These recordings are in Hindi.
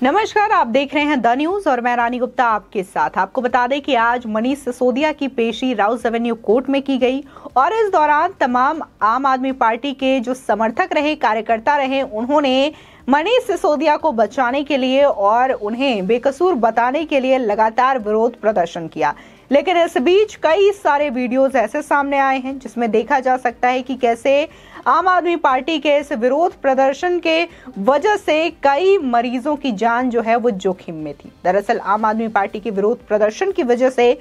नमस्कार, आप देख रहे हैं द न्यूज और मैं रानी गुप्ता आपके साथ। आपको बता दें कि आज मनीष सिसोदिया की पेशी राउज एवेन्यू कोर्ट में की गई और इस दौरान तमाम आम आदमी पार्टी के जो समर्थक रहे, कार्यकर्ता रहे, उन्होंने मनीष सिसोदिया को बचाने के लिए और उन्हें बेकसूर बताने के लिए लगातार विरोध प्रदर्शन किया। लेकिन इस बीच कई सारे वीडियोस ऐसे सामने आए हैं जिसमें देखा जा सकता है कि कैसे आम आदमी पार्टी के इस विरोध प्रदर्शन के वजह से कई मरीजों की जान जो है वो जोखिम में थी। दरअसल आम आदमी पार्टी के विरोध प्रदर्शन की वजह से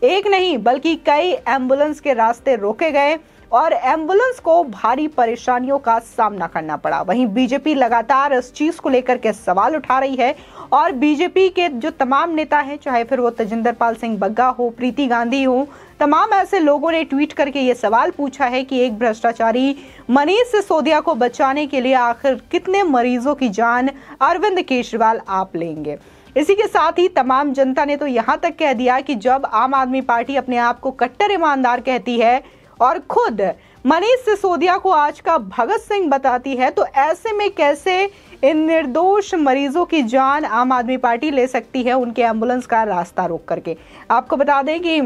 एक नहीं बल्कि कई एम्बुलेंस के रास्ते रोके गए और एम्बुलेंस को भारी परेशानियों का सामना करना पड़ा। वहीं बीजेपी लगातार इस चीज को लेकर के सवाल उठा रही है और बीजेपी के जो तमाम नेता हैं, चाहे फिर वो तेजिंदर पाल सिंह बग्गा हो, प्रीति गांधी हो, तमाम ऐसे लोगों ने ट्वीट करके ये सवाल पूछा है कि एक भ्रष्टाचारी मनीष सिसोदिया को बचाने के लिए आखिर कितने मरीजों की जान अरविंद केजरीवाल आप लेंगे। इसी के साथ ही तमाम जनता ने तो यहाँ तक कह दिया कि जब आम आदमी पार्टी अपने आप को कट्टर ईमानदार कहती है और खुद मनीष सिसोदिया को आज का भगत सिंह बताती है, तो ऐसे में कैसे इन निर्दोष मरीजों की जान आम आदमी पार्टी ले सकती है उनके एम्बुलेंस का रास्ता रोक करके। आपको बता दें कि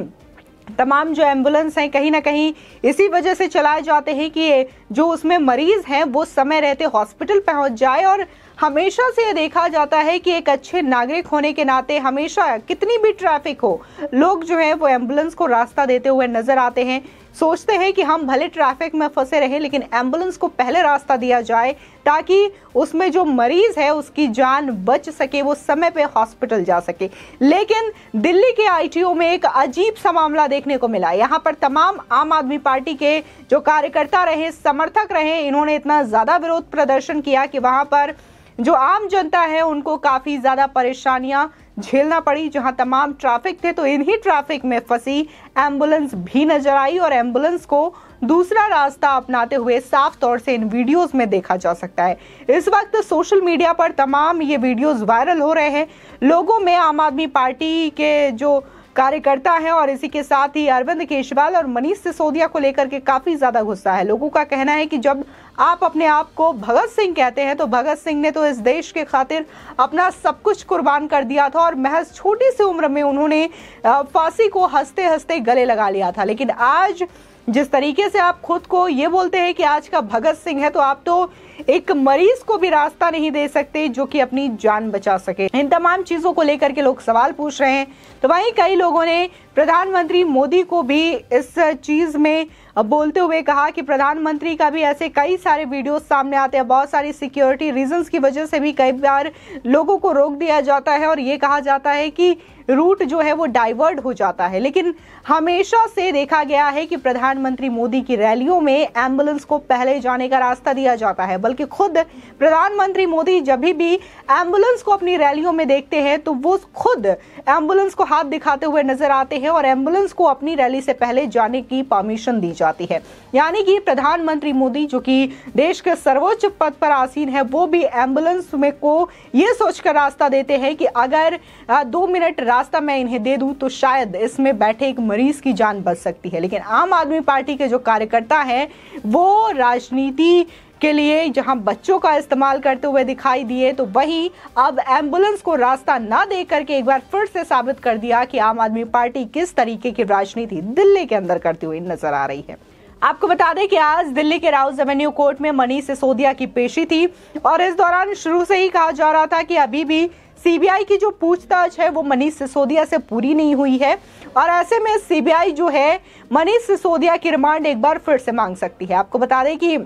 तमाम जो एम्बुलेंस हैं कहीं ना कहीं इसी वजह से चलाए जाते हैं कि जो उसमें मरीज हैं वो समय रहते हॉस्पिटल पहुंच जाए। और हमेशा से ये देखा जाता है कि एक अच्छे नागरिक होने के नाते हमेशा कितनी भी ट्रैफिक हो, लोग जो है वो एम्बुलेंस को रास्ता देते हुए नजर आते हैं। सोचते हैं कि हम भले ट्रैफिक में फंसे रहें लेकिन एम्बुलेंस को पहले रास्ता दिया जाए ताकि उसमें जो मरीज है उसकी जान बच सके, वो समय पे हॉस्पिटल जा सके। लेकिन दिल्ली के आईटीओ में एक अजीब सा मामला देखने को मिला। यहाँ पर तमाम आम आदमी पार्टी के जो कार्यकर्ता रहे, समर्थक रहे, इन्होंने इतना ज्यादा विरोध प्रदर्शन किया कि वहां पर जो आम जनता है उनको काफी ज्यादा परेशानियां झेलना पड़ी। जहां तमाम ट्रैफिक थे तो इन्हीं ट्रैफिक में फंसी एम्बुलेंस भी नजर आई और एम्बुलेंस को दूसरा रास्ता अपनाते हुए साफ तौर से इन वीडियोस में देखा जा सकता है। इस वक्त सोशल मीडिया पर तमाम ये वीडियोस वायरल हो रहे हैं। लोगों में आम आदमी पार्टी के जो कार्यकर्ता हैं और इसी के साथ ही अरविंद केजरीवाल और मनीष सिसोदिया को लेकर के काफी ज्यादा गुस्सा है। लोगों का कहना है कि जब आप अपने आप को भगत सिंह कहते हैं तो भगत सिंह ने तो इस देश के खातिर अपना सब कुछ कुर्बान कर दिया था और महज छोटी सी उम्र में उन्होंने फांसी को हंसते हंसते गले लगा लिया था। लेकिन आज जिस तरीके से आप खुद को ये बोलते हैं कि आज का भगत सिंह है, तो आप तो एक मरीज को भी रास्ता नहीं दे सकते जो कि अपनी जान बचा सके। इन तमाम चीजों को लेकर के लोग सवाल पूछ रहे हैं। तो वहीं कई लोगों ने प्रधानमंत्री मोदी को भी इस चीज में बोलते हुए कहा कि प्रधानमंत्री का भी ऐसे कई सारे वीडियोस सामने आते हैं। बहुत सारी सिक्योरिटी रीजंस की वजह से भी कई बार लोगों को रोक दिया जाता है और ये कहा जाता है कि रूट जो है वो डाइवर्ट हो जाता है। लेकिन हमेशा से देखा गया है कि प्रधानमंत्री मोदी की रैलियों में एम्बुलेंस को पहले जाने का रास्ता दिया जाता है, बल्कि खुद प्रधानमंत्री मोदी जब भी एम्बुलेंस को अपनी रैलियों में देखते हैं तो वो खुद एम्बुलेंस को हाथ दिखाते हुए नजर आते हैं और एम्बुलेंस को अपनी रैली से पहले जाने की परमिशन दी जाती है। यानी कि प्रधानमंत्री मोदी जो कि देश के सर्वोच्च पद पर आसीन है, वो भी एम्बुलेंस में को ये सोचकर रास्ता देते हैं कि अगर 2 मिनट रास्ता मैं इन्हें दे दूं तो शायद इसमें बैठे एक मरीज की जान बच सकती है। लेकिन आम आदमी पार्टी के जो कार्यकर्ता हैं वो राजनीति के लिए जहां बच्चों का इस्तेमाल करते हुए दिखाई दिए, तो वहीं अब एम्बुलेंस को रास्ता ना दे करके एक बार फिर से साबित कर दिया कि आम आदमी पार्टी किस तरीके की राजनीति दिल्ली के अंदर करती हुई नजर आ रही है। आपको बता दें कि आज दिल्ली के राउज एवेन्यू कोर्ट में मनीष सिसोदिया की पेशी थी और इस दौरान शुरू से ही कहा जा रहा था कि अभी भी सीबीआई की जो पूछताछ है वो मनीष सिसोदिया से पूरी नहीं हुई है और ऐसे में सीबीआई जो है मनीष सिसोदिया की रिमांड एक बार फिर से मांग सकती है। आपको बता दें कि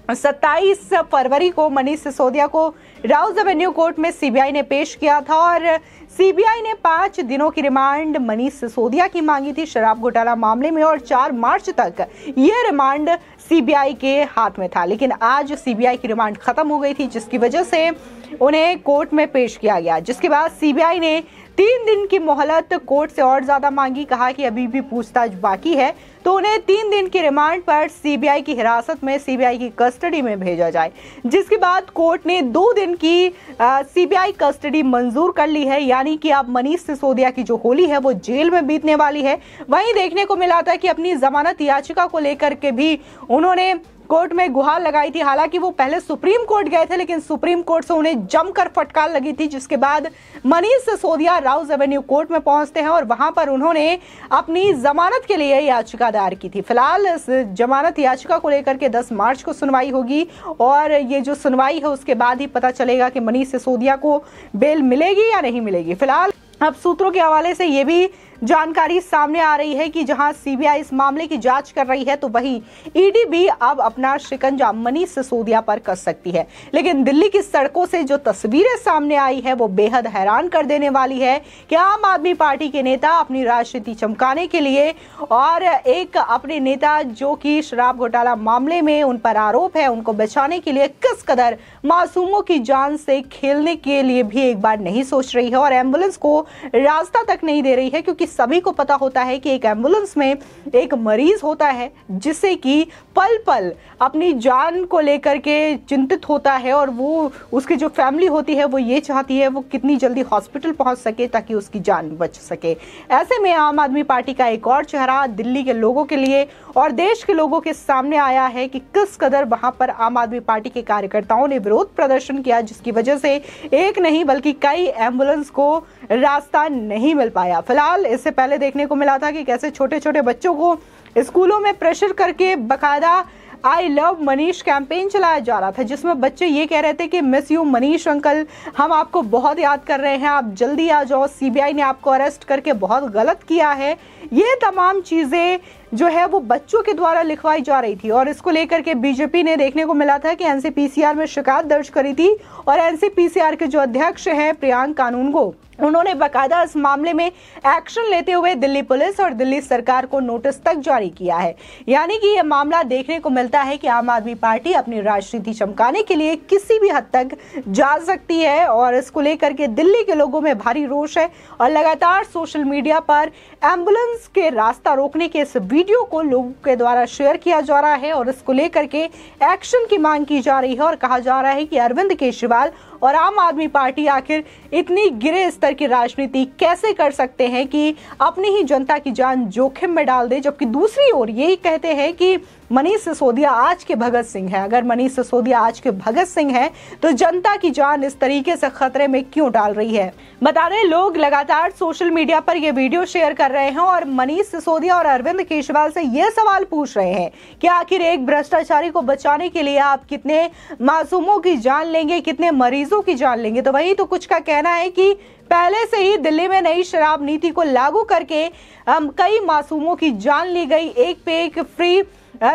27 फरवरी को मनीष सिसोदिया को राउज एवेन्यू कोर्ट में सीबीआई ने पेश किया था और सीबीआई ने 5 दिनों की रिमांड मनीष सिसोदिया की मांगी थी शराब घोटाला मामले में और 4 मार्च तक ये रिमांड सीबीआई के हाथ में था। लेकिन आज सीबीआई की रिमांड खत्म हो गई थी जिसकी वजह से उन्हें कोर्ट में पेश किया गया, जिसके बाद सीबीआई ने 3 दिन की मोहलत कोर्ट से और ज्यादा मांगी। कहा कि अभी भी पूछताछ बाकी है तो उन्हें 3 दिन की रिमांड पर सीबीआई की हिरासत में सीबीआई की कस्टडी में भेजा जाए, जिसके बाद कोर्ट ने 2 दिन की सीबीआई कस्टडी मंजूर कर ली है। यानी कि अब मनीष सिसोदिया की जो होली है वो जेल में बीतने वाली है। वहीं देखने को मिला था कि अपनी जमानत याचिका को लेकर के भी उन्होंने कोर्ट में गुहार लगाई थी। हालांकि वो पहले सुप्रीम कोर्ट गए थे, लेकिन सुप्रीम कोर्ट से उन्हें जमकर फटकार लगी थी, जिसके बाद मनीष सिसोदिया राउज एवेन्यू कोर्ट में पहुंचते हैं और वहां पर उन्होंने अपनी जमानत के लिए याचिका दायर की थी। फिलहाल इस जमानत याचिका को लेकर के 10 मार्च को सुनवाई होगी और ये जो सुनवाई है उसके बाद ही पता चलेगा कि मनीष सिसोदिया को बेल मिलेगी या नहीं मिलेगी। फिलहाल अब सूत्रों के हवाले से ये भी जानकारी सामने आ रही है कि जहां सीबीआई इस मामले की जांच कर रही है, तो वहीं ईडी भी अब अपना शिकंजा मनीष सिसोदिया पर कस सकती है। लेकिन दिल्ली की सड़कों से जो तस्वीरें सामने आई है वो बेहद हैरान कर देने वाली है कि आम आदमी पार्टी के नेता अपनी राजनीति चमकाने के लिए और एक अपने नेता जो कि शराब घोटाला मामले में उन पर आरोप है, उनको बचाने के लिए किस कदर मासूमों की जान से खेलने के लिए भी एक बार नहीं सोच रही है और एम्बुलेंस को रास्ता तक नहीं दे रही है, क्योंकि सभी को पता होता है कि एक एम्बुलेंस में एक मरीज होता है जिसे कि पल पल अपनी जान को लेकर के चिंतित होता है और वो उसकी जो फैमिली होती है वो ये चाहती है वो कितनी जल्दी हॉस्पिटल पहुंच सके ताकि उसकी जान बच सके। ऐसे में आम आदमी पार्टी का एक और चेहरा दिल्ली के लोगों के लिए और देश के लोगों के सामने आया है कि किस कदर वहां पर आम आदमी पार्टी के कार्यकर्ताओं ने विरोध प्रदर्शन किया, जिसकी वजह से एक नहीं बल्कि कई एम्बुलेंस को रास्ता नहीं मिल पाया। फिलहाल इससे पहले देखने को मिला था कि कैसे छोटे छोटे बच्चों को स्कूलों में प्रेशर करके बकायदा आई लव मनीष कैंपेन चलाया जा रहा था, जिसमें बच्चे ये कह रहे थे कि मिस यू मनीष अंकल, हम आपको बहुत याद कर रहे हैं, आप जल्दी आ जाओ, सीबीआई ने आपको अरेस्ट करके बहुत गलत किया है। ये तमाम चीजें जो है वो बच्चों के द्वारा लिखवाई जा रही थी और इसको लेकर के बीजेपी ने देखने को मिला था कि एनसीपीसीआर में शिकायत दर्ज करी थी और एनसीपीसीआर के जो अध्यक्ष हैं प्रियांक कानूनगो, उन्होंने बकायदा इस मामले में एक्शन लेते हुए दिल्ली पुलिस और दिल्ली सरकार को नोटिस तक जारी किया है। यानी कि यह मामला देखने को मिलता है कि आम आदमी पार्टी अपनी राजनीति चमकाने के लिए किसी भी हद तक जा सकती है और इसको लेकर के दिल्ली के लोगों में भारी रोष है और लगातार सोशल मीडिया पर एम्बुलेंस के रास्ता रोकने के इस वीडियो को लोगों के द्वारा शेयर किया जा रहा है और इसको लेकर के एक्शन की मांग की जा रही है और कहा जा रहा है कि अरविंद केजरीवाल और आम आदमी पार्टी आखिर इतनी गिरे स्तर की राजनीति कैसे कर सकते हैं कि अपनी ही जनता की जान जोखिम में डाल दे, जबकि दूसरी ओर यही कहते हैं कि मनीष सिसोदिया आज के भगत सिंह है। अगर मनीष सिसोदिया आज के भगत सिंह है तो जनता की जान इस तरीके से खतरे में क्यों डाल रही है। बता दें, लोग लगातार सोशल मीडिया पर ये वीडियो शेयर कर रहे हैं और मनीष सिसोदिया और अरविंद केजरीवाल से ये सवाल पूछ रहे हैं कि आखिर एक भ्रष्टाचारी को बचाने के लिए आप कितने मासूमों की जान लेंगे, कितने मरीजों की जान लेंगे। तो वही तो कुछ का कहना है कि पहले से ही दिल्ली में नई शराब नीति को लागू करके कई मासूमों की जान ली गई। एक पे एक फ्री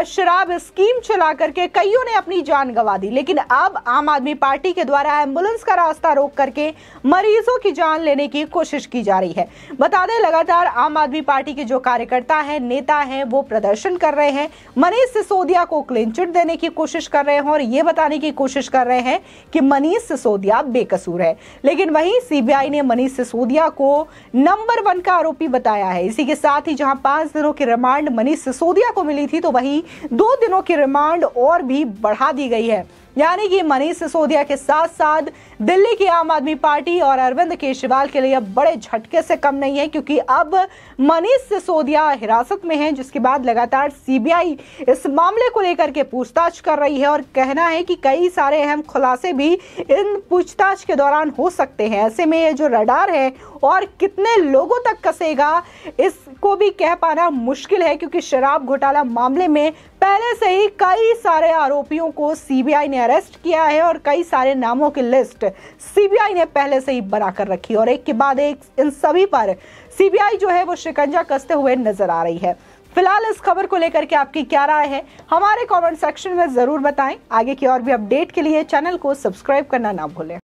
शराब स्कीम चला करके कईयों ने अपनी जान गंवा दी, लेकिन अब आम आदमी पार्टी के द्वारा एम्बुलेंस का रास्ता रोक करके मरीजों की जान लेने की कोशिश की जा रही है। बता दें, लगातार आम आदमी पार्टी के जो कार्यकर्ता हैं, नेता हैं, वो प्रदर्शन कर रहे हैं, मनीष सिसोदिया को क्लीन चिट देने की कोशिश कर रहे हैं और ये बताने की कोशिश कर रहे हैं कि मनीष सिसोदिया बेकसूर है। लेकिन वहीं सीबीआई ने मनीष सिसोदिया को नंबर 1 का आरोपी बताया है। इसी के साथ ही जहां 5 दिनों की रिमांड मनीष सिसोदिया को मिली थी, तो वहीं 2 दिनों की रिमांड और भी बढ़ा दी गई है। यानी कि मनीष सिसोदिया के साथ साथ दिल्ली की आम आदमी पार्टी और अरविंद केजरीवाल के लिए बड़े झटके से कम नहीं है, क्योंकि अब मनीष सिसोदिया हिरासत में हैं, जिसके बाद लगातार सीबीआई इस मामले को लेकर के पूछताछ कर रही है और कहना है कि कई सारे अहम खुलासे भी इन पूछताछ के दौरान हो सकते हैं। ऐसे में ये जो रडार है और कितने लोगों तक कसेगा इसको भी कह पाना मुश्किल है, क्योंकि शराब घोटाला मामले में पहले से ही कई सारे आरोपियों को सीबीआई ने अरेस्ट किया है और कई सारे नामों की लिस्ट सीबीआई ने पहले से ही बना कर रखी और एक के बाद एक इन सभी पर सीबीआई जो है वो शिकंजा कसते हुए नजर आ रही है। फिलहाल इस खबर को लेकर के आपकी क्या राय है, हमारे कमेंट सेक्शन में जरूर बताएं। आगे की और भी अपडेट के लिए चैनल को सब्सक्राइब करना ना भूलें।